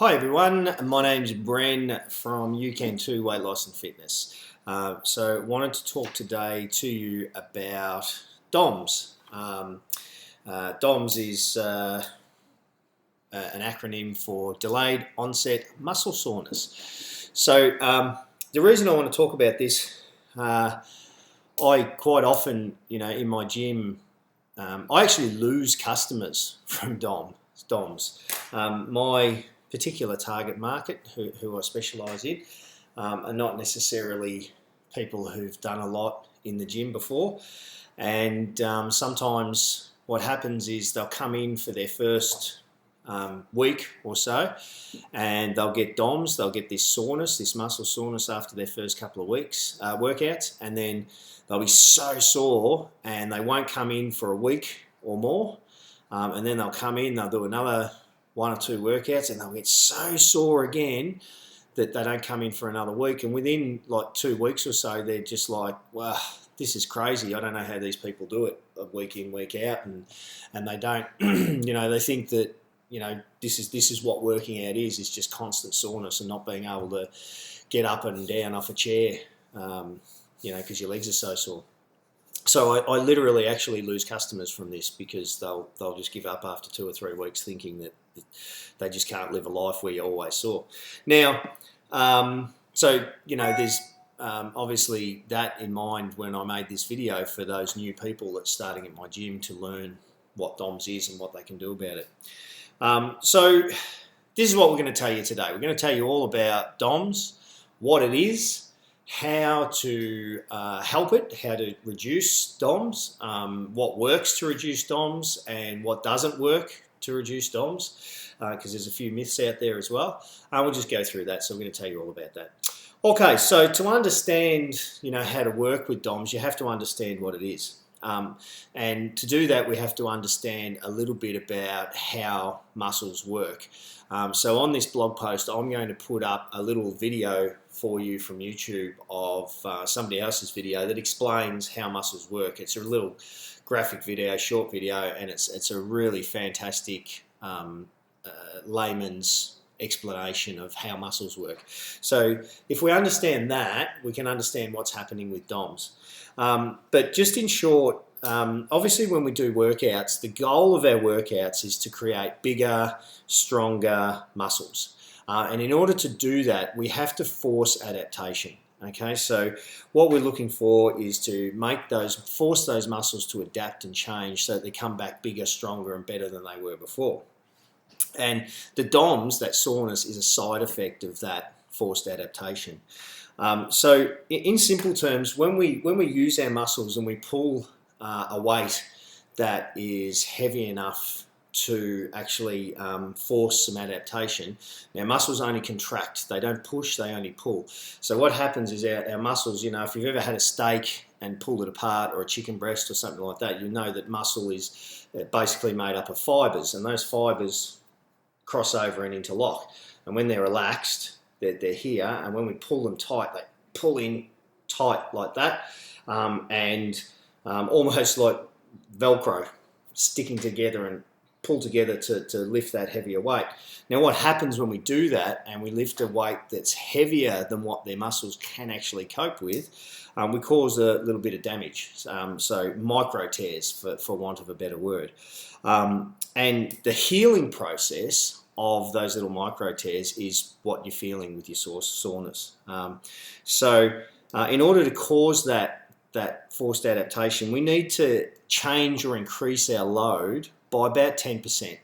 Hi everyone, my name's Bren from UCAN2 Weight Loss and Fitness. So wanted to talk today to you about DOMS. DOMS is an acronym for Delayed Onset Muscle Soreness. So the reason I want to talk about this, I quite often, in my gym, I actually lose customers from DOMS. My particular target market who I specialise in are not necessarily people who've done a lot in the gym before, and sometimes what happens is they'll come in for their first week or so and they'll get DOMS, they'll get this soreness, this muscle soreness after their first couple of weeks workouts, and then they'll be so sore and they won't come in for a week or more, and then they'll come in, they'll do another 1 or 2 workouts and they'll get so sore again that they don't come in for another week, and within like 2 weeks or so they're just like, wow, this is crazy, I don't know how these people do it week in, week out, and they don't they think that this is what working out is just constant soreness and not being able to get up and down off a chair because your legs are so sore. So I literally actually lose customers from this because they'll just give up after 2 or 3 weeks, thinking that they just can't live a life where you're always sore. Now, there's obviously that in mind when I made this video for those new people that's starting at my gym to learn what DOMS is and what they can do about it. So this is what we're going to tell you today. We're going to tell you all about DOMS, what it is, how to help it, how to reduce DOMS, what works to reduce DOMS and what doesn't work to reduce DOMS, because there's a few myths out there as well. We'll just go through that, so we're going to tell you all about that. Okay, so to understand how to work with DOMS, you have to understand what it is. And to do that, we have to understand a little bit about how muscles work. So on this blog post, I'm going to put up a little video for you from YouTube of somebody else's video that explains how muscles work. It's a little graphic video, short video, and it's a really fantastic layman's explanation of how muscles work. So if we understand that, we can understand what's happening with DOMS. But just in short, obviously when we do workouts, the goal of our workouts is to create bigger, stronger muscles. And in order to do that, we have to force adaptation. Okay, so what we're looking for is to force those muscles to adapt and change so that they come back bigger, stronger, and better than they were before. And the DOMS, that soreness, is a side effect of that forced adaptation. So in simple terms, when we use our muscles and we pull a weight that is heavy enough to actually force some adaptation, our muscles only contract, they don't push, they only pull. So what happens is our muscles, if you've ever had a steak and pulled it apart, or a chicken breast or something like that, you know that muscle is basically made up of fibres, and those fibres cross over and interlock, and when they're relaxed, they're here, and when we pull them tight, they pull in tight like that, and almost like Velcro, sticking together and pull together to lift that heavier weight. Now what happens when we do that and we lift a weight that's heavier than what their muscles can actually cope with, we cause a little bit of damage, so micro tears for want of a better word. And the healing process of those little micro tears is what you're feeling with your soreness. In order to cause that forced adaptation, we need to change or increase our load by about 10%.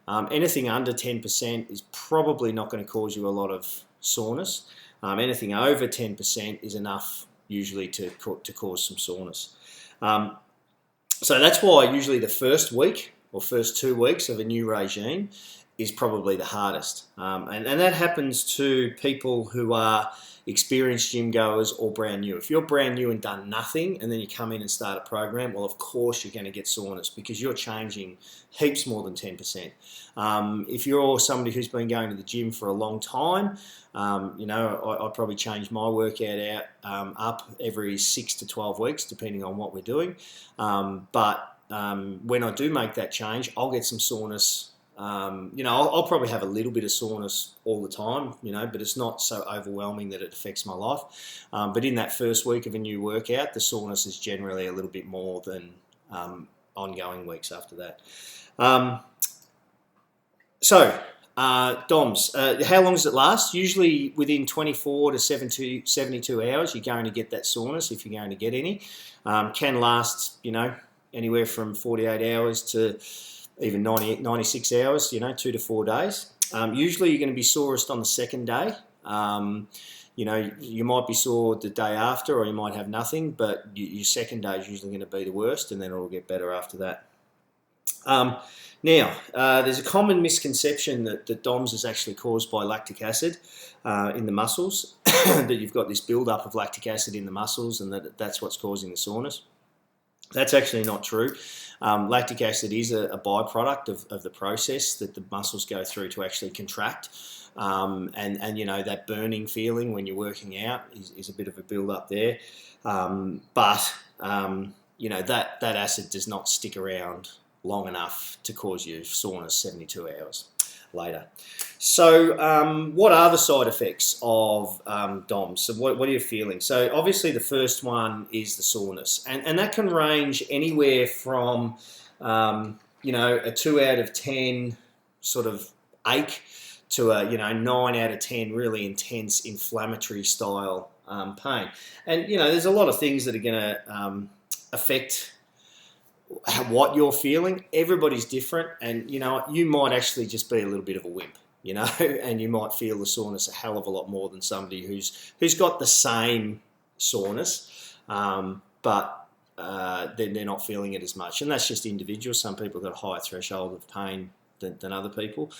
Anything under 10% is probably not going to cause you a lot of soreness. Anything over 10% is enough usually to cause some soreness. So that's why usually the first week or first 2 weeks of a new regime is probably the hardest. And that happens to people who are experienced gym goers or brand new. If you're brand new and done nothing and then you come in and start a program, well, of course you're going to get soreness because you're changing heaps more than 10%. If you're somebody who's been going to the gym for a long time, I probably change my workout out up every 6 to 12 weeks, depending on what we're doing. But when I do make that change, I'll get some soreness You know, I'll probably have a little bit of soreness all the time, you know, but it's not so overwhelming that it affects my life. But in that first week of a new workout, the soreness is generally a little bit more than ongoing weeks after that. DOMS, how long does it last? Usually within 24 to 72 hours, you're going to get that soreness if you're going to get any. Can last, you know, anywhere from 48 hours to even 96 hours, you know, 2 to 4 days. Usually you're going to be sorest on the second day. You know, you might be sore the day after, or you might have nothing, but your second day is usually going to be the worst, and then it'll get better after that. Now, there's a common misconception that DOMS is actually caused by lactic acid in the muscles, that you've got this build-up of lactic acid in the muscles and that's what's causing the soreness. That's actually not true. Lactic acid is a byproduct of the process that the muscles go through to actually contract. And you know, that burning feeling when you're working out is a bit of a build-up there. But you know, that acid does not stick around long enough to cause you soreness 72 hours later. So what are the side effects of DOMS? So what are you feeling? So obviously the first one is the soreness, and that can range anywhere from you know, a 2 out of 10 sort of ache to a, you know, 9 out of 10 really intense inflammatory style pain. And you know, there's a lot of things that are going to affect what you're feeling. Everybody's different, and you know, you might actually just be a little bit of a wimp, you know, and you might feel the soreness a hell of a lot more than somebody who's got the same soreness, but they're not feeling it as much, and that's just individual. Some people have got a higher threshold of pain than other people,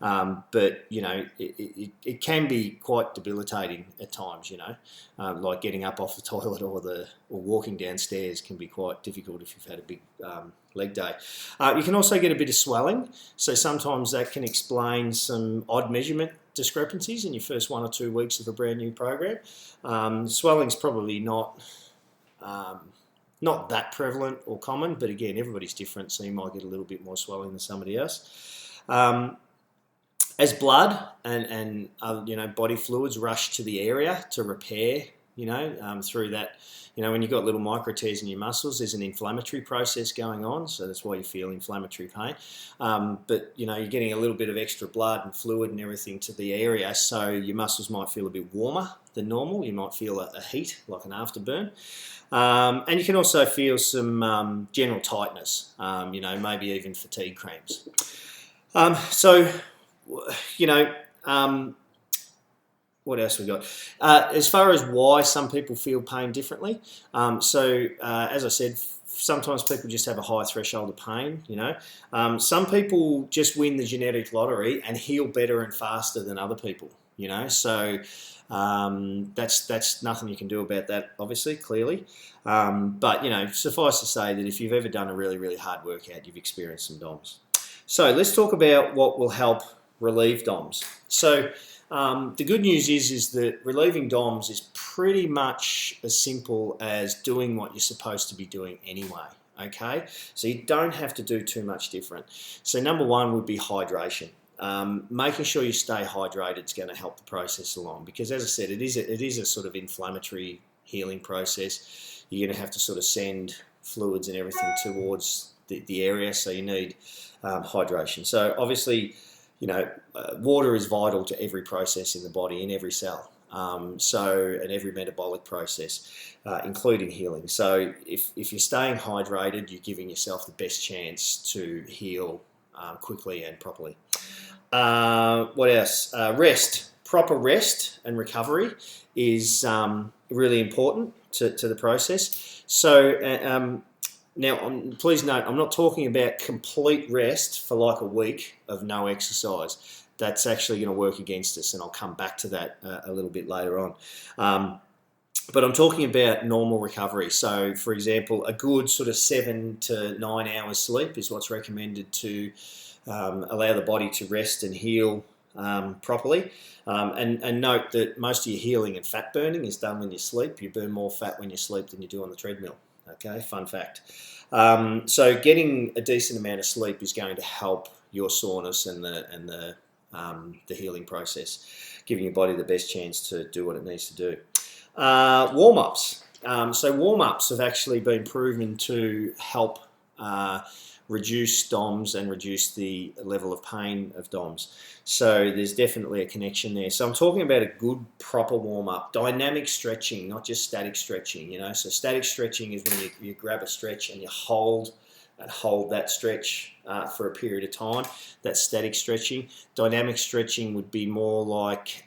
but you know, it can be quite debilitating at times, you know, like getting up off the toilet or walking downstairs can be quite difficult if you've had a big leg day. You can also get a bit of swelling, so sometimes that can explain some odd measurement discrepancies in your first 1 or 2 weeks of a brand new program. Swelling's probably not that prevalent or common, but again, everybody's different, so you might get a little bit more swelling than somebody else. As blood and you know, body fluids rush to the area to repair, you know, through that, you know, when you've got little micro tears in your muscles, there's an inflammatory process going on, so that's why you feel inflammatory pain. But you know, you're getting a little bit of extra blood and fluid and everything to the area, so your muscles might feel a bit warmer than normal. You might feel a heat, like an afterburn. And you can also feel some general tightness, you know, maybe even fatigue cramps. So, you know, what else we got? As far as why some people feel pain differently, as I said, sometimes people just have a high threshold of pain, you know. Some people just win the genetic lottery and heal better and faster than other people, you know. So that's nothing you can do about that, obviously, clearly. But, you know, suffice to say that if you've ever done a really, really hard workout, you've experienced some DOMS. So let's talk about what will help relieve DOMS. So the good news is that relieving DOMS is pretty much as simple as doing what you're supposed to be doing anyway, okay? So you don't have to do too much different. So number one would be hydration. Making sure you stay hydrated is going to help the process along, because as I said, it is a sort of inflammatory healing process. You're going to have to sort of send fluids and everything towards the area, so you need hydration. So obviously, you know, water is vital to every process in the body, in every cell, and every metabolic process, including healing. So if you're staying hydrated, you're giving yourself the best chance to heal quickly and properly. What else? Rest. Proper rest and recovery is really important to the process. So now, please note, I'm not talking about complete rest for like a week of no exercise. That's actually going to work against us, and I'll come back to that a little bit later on. But I'm talking about normal recovery. So, for example, a good sort of 7 to 9 hours sleep is what's recommended to allow the body to rest and heal properly. And note that most of your healing and fat burning is done when you sleep. You burn more fat when you sleep than you do on the treadmill. Okay, fun fact. So getting a decent amount of sleep is going to help your soreness and the healing process, giving your body the best chance to do what it needs to do. Warm-ups. So warm-ups have actually been proven to help reduce DOMS and reduce the level of pain of DOMS. So there's definitely a connection there. So I'm talking about a good, proper warm-up. Dynamic stretching, not just static stretching, you know. So static stretching is when you grab a stretch and you hold that stretch for a period of time. That's static stretching. Dynamic stretching would be more like,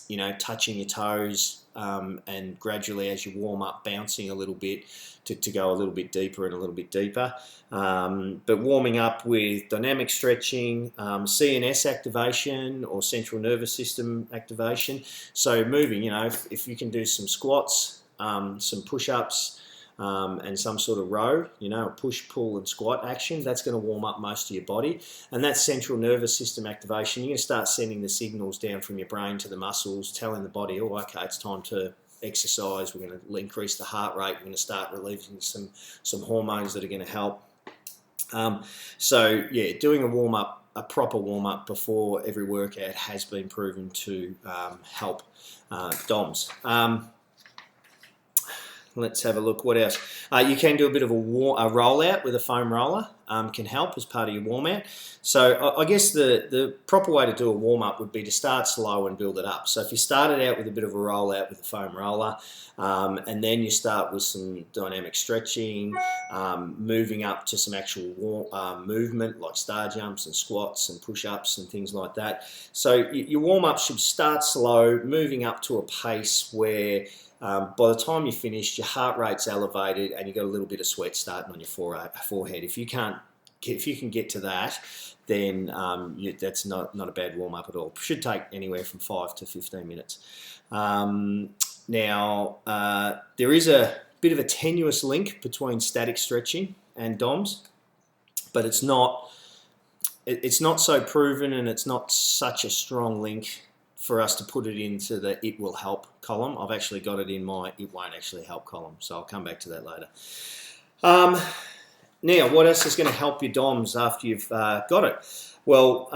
you know, touching your toes and gradually as you warm up, bouncing a little bit to go a little bit deeper and a little bit deeper. But warming up with dynamic stretching, CNS activation or central nervous system activation. So moving, you know, if you can do some squats, some push-ups, and some sort of row, you know, a push, pull and squat action, that's going to warm up most of your body. And that's central nervous system activation. You're going to start sending the signals down from your brain to the muscles, telling the body, oh, okay, it's time to exercise. We're going to increase the heart rate. We're going to start releasing some hormones that are going to help. So yeah, doing a proper warm-up before every workout has been proven to help DOMS. Let's have a look. What else? You can do a bit of a rollout with a foam roller. Can help as part of your warm-out. So I guess the proper way to do a warm-up would be to start slow and build it up. So if you started out with a bit of a rollout with a foam roller, and then you start with some dynamic stretching, moving up to some actual movement like star jumps and squats and push-ups and things like that. So your warm-up should start slow, moving up to a pace where by the time you finish, your heart rate's elevated and you've got a little bit of sweat starting on your forehead. If you can get to that, then that's not a bad warm-up at all. Should take anywhere from 5 to 15 minutes. Now, there is a bit of a tenuous link between static stretching and DOMS, but it's not so proven and it's not such a strong link for us to put it into the it will help column. I've actually got it in my it won't actually help column, so I'll come back to that later. Now, what else is going to help your DOMS after you've got it? Well,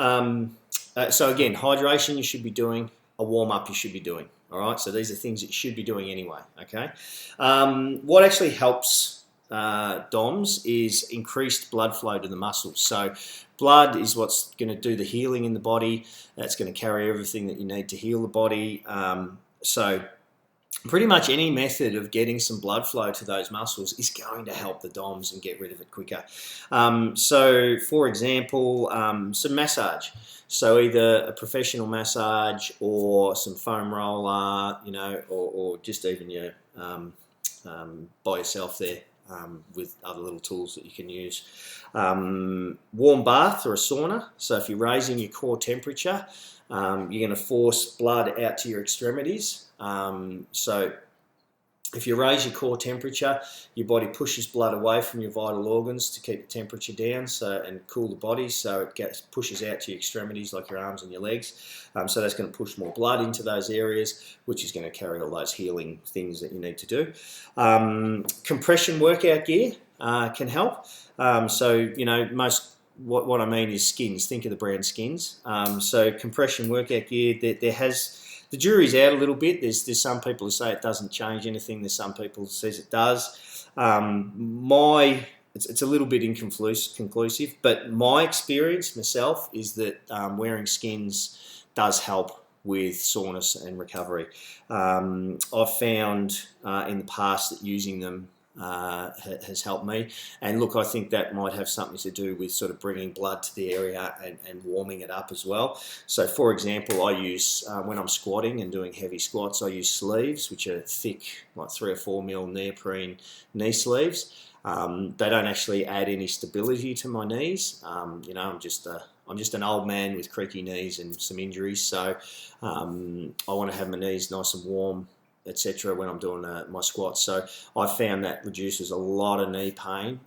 so again, hydration you should be doing, a warm-up you should be doing. All right, so these are things that you should be doing anyway, okay? What actually helps DOMS is increased blood flow to the muscles. So blood is what's going to do the healing in the body. That's going to carry everything that you need to heal the body. So pretty much any method of getting some blood flow to those muscles is going to help the DOMS and get rid of it quicker. So for example, some massage. So either a professional massage or some foam roller, you know, or just even your by yourself there. With other little tools that you can use. Warm bath or a sauna. So if you're raising your core temperature, you're going to force blood out to your extremities. So if you raise your core temperature, your body pushes blood away from your vital organs to keep the temperature down and cool the body, so it pushes out to your extremities like your arms and your legs. So that's going to push more blood into those areas, which is going to carry all those healing things that you need to do. Compression workout gear can help. So, you know, what I mean is Skins. Think of the brand Skins. So compression workout gear, the jury's out a little bit. There's some people who say it doesn't change anything. There's some people who says it does. It's a little bit inconclusive, but my experience myself is that wearing Skins does help with soreness and recovery. I've found in the past that using them has helped me, and look, I think that might have something to do with sort of bringing blood to the area and warming it up as well. So for example, I use when I'm squatting and doing heavy squats, I use sleeves which are thick, like 3 or 4 mil neoprene knee sleeves. They don't actually add any stability to my knees. You know, I'm just an old man with creaky knees and some injuries, so I want to have my knees nice and warm, etc. when I'm doing my squats. So I found that reduces a lot of knee pain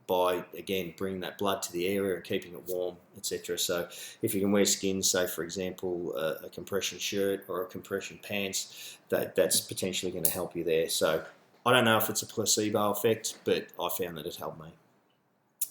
by, again, bringing that blood to the area and keeping it warm, etc. So if you can wear Skins, say for example a compression shirt or a compression pants, that's potentially going to help you there. So I don't know if it's a placebo effect, but I found that it helped me.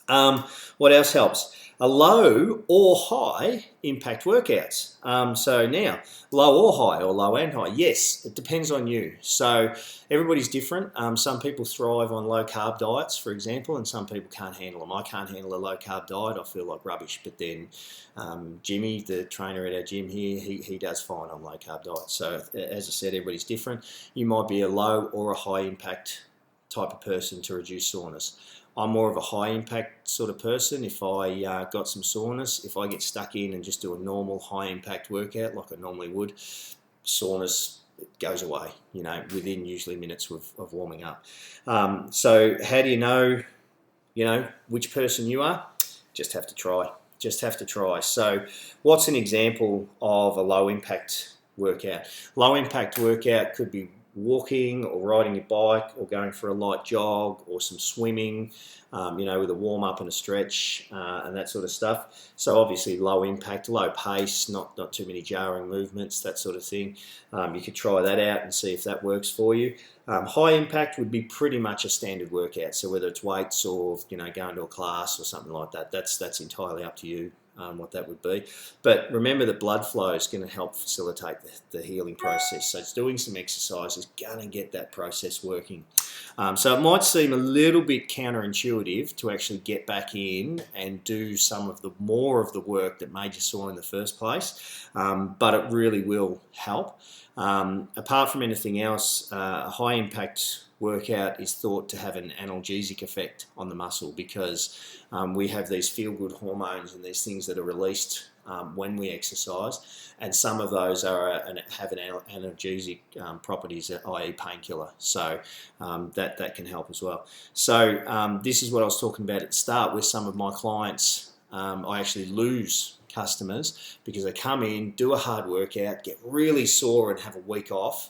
What else helps? A low or high impact workouts. So now, low or high, or low and high. Yes, it depends on you. So everybody's different. Some people thrive on low carb diets, for example, and some people can't handle them. I can't handle a low carb diet. I feel like rubbish. But then Jimmy, the trainer at our gym here, he does fine on low carb diets. So as I said, everybody's different. You might be a low or a high impact type of person to reduce soreness. I'm more of a high impact sort of person. If I got some soreness, if I get stuck in and just do a normal high impact workout like I normally would, soreness goes away, within usually minutes of warming up. So how do you know, which person you are? Just have to try. Just have to try. So what's an example of a low impact workout? Low impact workout could be walking or riding your bike or going for a light jog or some swimming, with a warm up and a stretch and that sort of stuff. So obviously low impact, low pace, not too many jarring movements, that sort of thing. You could try that out and see if that works for you. High impact would be pretty much a standard workout. So whether it's weights or going to a class or something like that, that's entirely up to you. What that would be. But remember that blood flow is going to help facilitate the healing process. So it's doing some exercise is going to get that process working. So it might seem a little bit counterintuitive to actually get back in and do some of the more of the work that made you sore in the first place, but it really will help. Apart from anything else, a high impact workout is thought to have an analgesic effect on the muscle because we have these feel-good hormones and these things that are released when we exercise, and some of those have an analgesic properties, i.e. painkiller. So that can help as well. So this is what I was talking about at the start with some of my clients. I actually lose customers because they come in, do a hard workout, get really sore and have a week off.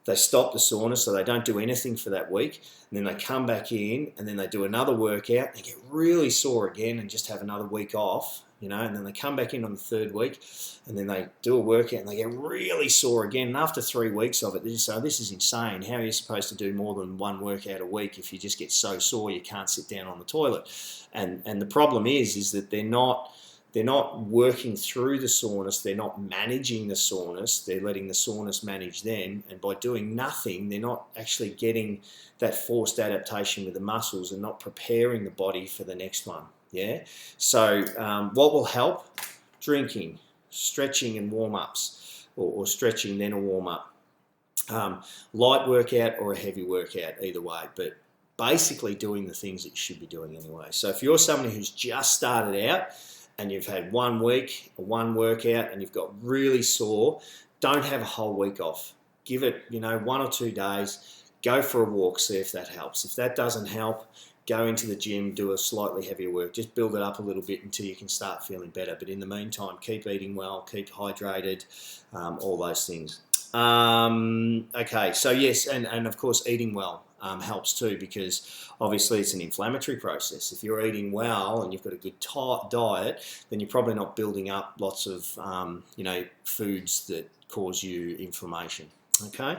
They stop the soreness, so they don't do anything for that week, and then they come back in and then they do another workout, they get really sore again and just have another week off, and then they come back in on the third week and then they do a workout and they get really sore again, and after 3 weeks of it they just say, this is insane, how are you supposed to do more than one workout a week if you just get so sore you can't sit down on the toilet? And the problem is that they're not working through the soreness, they're not managing the soreness, they're letting the soreness manage them, and by doing nothing, they're not actually getting that forced adaptation with the muscles and not preparing the body for the next one, yeah? So what will help? Drinking, stretching and warm-ups, or stretching then a warm-up. Light workout or a heavy workout, either way, but basically doing the things that you should be doing anyway. So if you're somebody who's just started out, and you've had 1 week, one workout, and you've got really sore, don't have a whole week off. Give it, 1 or 2 days, go for a walk, see if that helps. If that doesn't help, go into the gym, do a slightly heavier work. Just build it up a little bit until you can start feeling better. But in the meantime, keep eating well, keep hydrated, all those things. Okay, so yes, and of course eating well helps too, because obviously it's an inflammatory process. If you're eating well and you've got a good diet, then you're probably not building up lots of foods that cause you inflammation. Okay.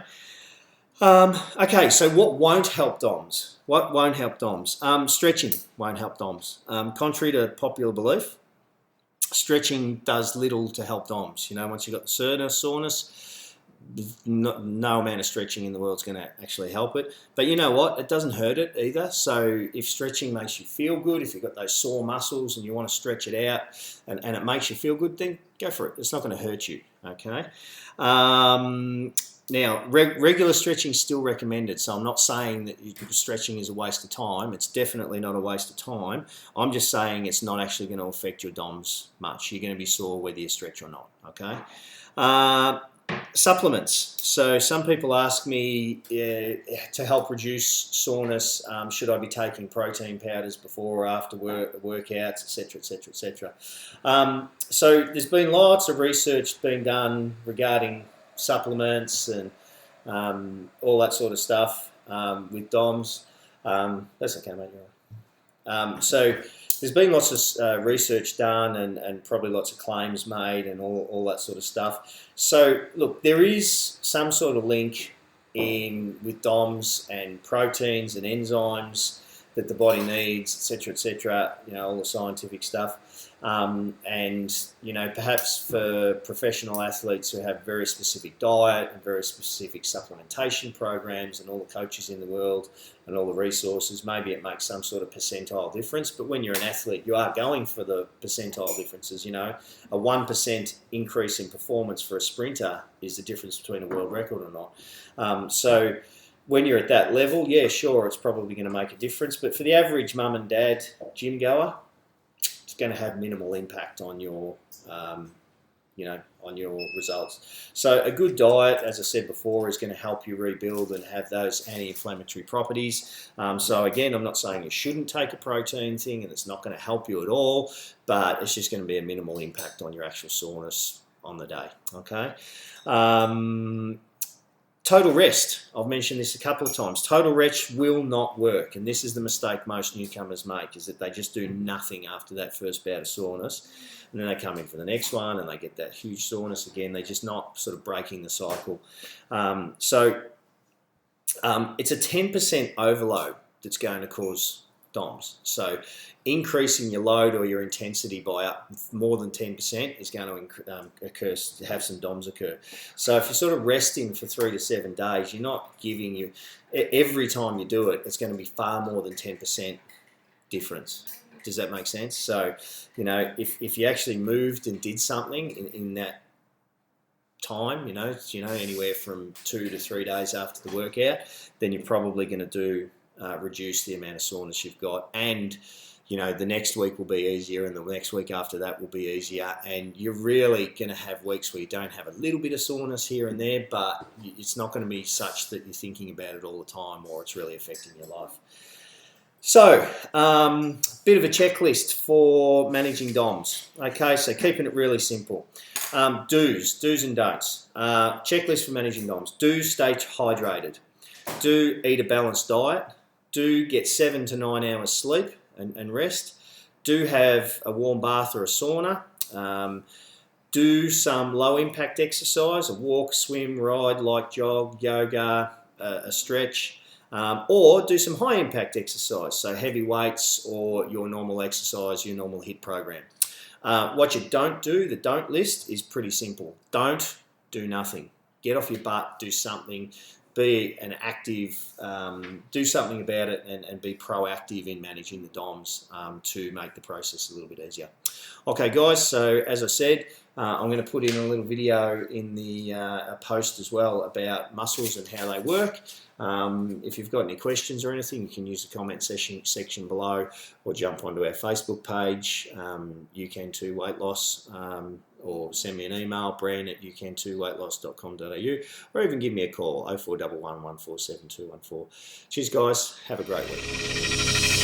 Okay, so what won't help DOMS? What won't help DOMS? Stretching won't help DOMS. Contrary to popular belief, stretching does little to help DOMS. Once you've got the soreness, no amount of stretching in the world is going to actually help it. But you know what? It doesn't hurt it either. So if stretching makes you feel good, if you've got those sore muscles and you want to stretch it out and it makes you feel good, then go for it. It's not going to hurt you, okay? Now, regular stretching is still recommended, so I'm not saying that stretching is a waste of time. It's definitely not a waste of time. I'm just saying it's not actually going to affect your DOMS much. You're going to be sore whether you stretch or not, okay? Supplements. So some people ask me to help reduce soreness, should I be taking protein powders before or after workouts, etc., etc., etc. So there's been lots of research being done regarding supplements and all that sort of stuff with DOMS. That's okay, mate. So there's been lots of research done and probably lots of claims made and all that sort of stuff. So look, there is some sort of link with DOMS and proteins and enzymes that the body needs, etc., you know, all the scientific stuff. And, you know, perhaps for professional athletes who have very specific diet and very specific supplementation programs and all the coaches in the world and all the resources, maybe it makes some sort of percentile difference. But when you're an athlete, you are going for the percentile differences. You know, a 1% increase in performance for a sprinter is the difference between a world record or not. So when you're at that level, yeah, sure, it's probably going to make a difference. But for the average mum and dad gym goer, it's going to have minimal impact on your, you know, on your results. So a good diet, as I said before, is going to help you rebuild and have those anti-inflammatory properties. So again, I'm not saying you shouldn't take a protein thing and it's not going to help you at all, but it's just going to be a minimal impact on your actual soreness on the day, okay? Total rest, I've mentioned this a couple of times. Total rest will not work, and this is the mistake most newcomers make, is that they just do nothing after that first bout of soreness, and then they come in for the next one and they get that huge soreness again. They're just not sort of breaking the cycle. It's a 10% overload that's going to cause DOMS. So increasing your load or your intensity by up more than 10% is going to have some DOMS occur. So if you're sort of resting for 3 to 7 days, you're not giving you, every time you do it, it's going to be far more than 10% difference. Does that make sense? So, you know, if you actually moved and did something in that time, you know, anywhere from 2 to 3 days after the workout, then you're probably going to reduce the amount of soreness you've got, and you know, the next week will be easier and the next week after that will be easier, and you're really going to have weeks where you don't have a little bit of soreness here and there, but it's not going to be such that you're thinking about it all the time or it's really affecting your life. So, bit of a checklist for managing DOMS. Okay, so keeping it really simple. Do's and don'ts. Checklist for managing DOMS. Do stay hydrated. Do eat a balanced diet. Do get 7 to 9 hours sleep and rest. Do have a warm bath or a sauna. Do some low impact exercise, a walk, swim, ride, light jog, yoga, a stretch, or do some high impact exercise, so heavy weights or your normal exercise, your normal HIIT program. What you don't do, the don't list, is pretty simple. Don't do nothing. Get off your butt, do something. Be an active, do something about it, and be proactive in managing the DOMS to make the process a little bit easier. Okay, guys, so as I said, I'm going to put in a little video in the post as well about muscles and how they work. If you've got any questions or anything, you can use the comment section below, or jump onto our Facebook page, UCAN2 Weight Loss, or send me an email, bran@ucan2weightloss.com.au, or even give me a call, 0411 147 214. Cheers, guys. Have a great week.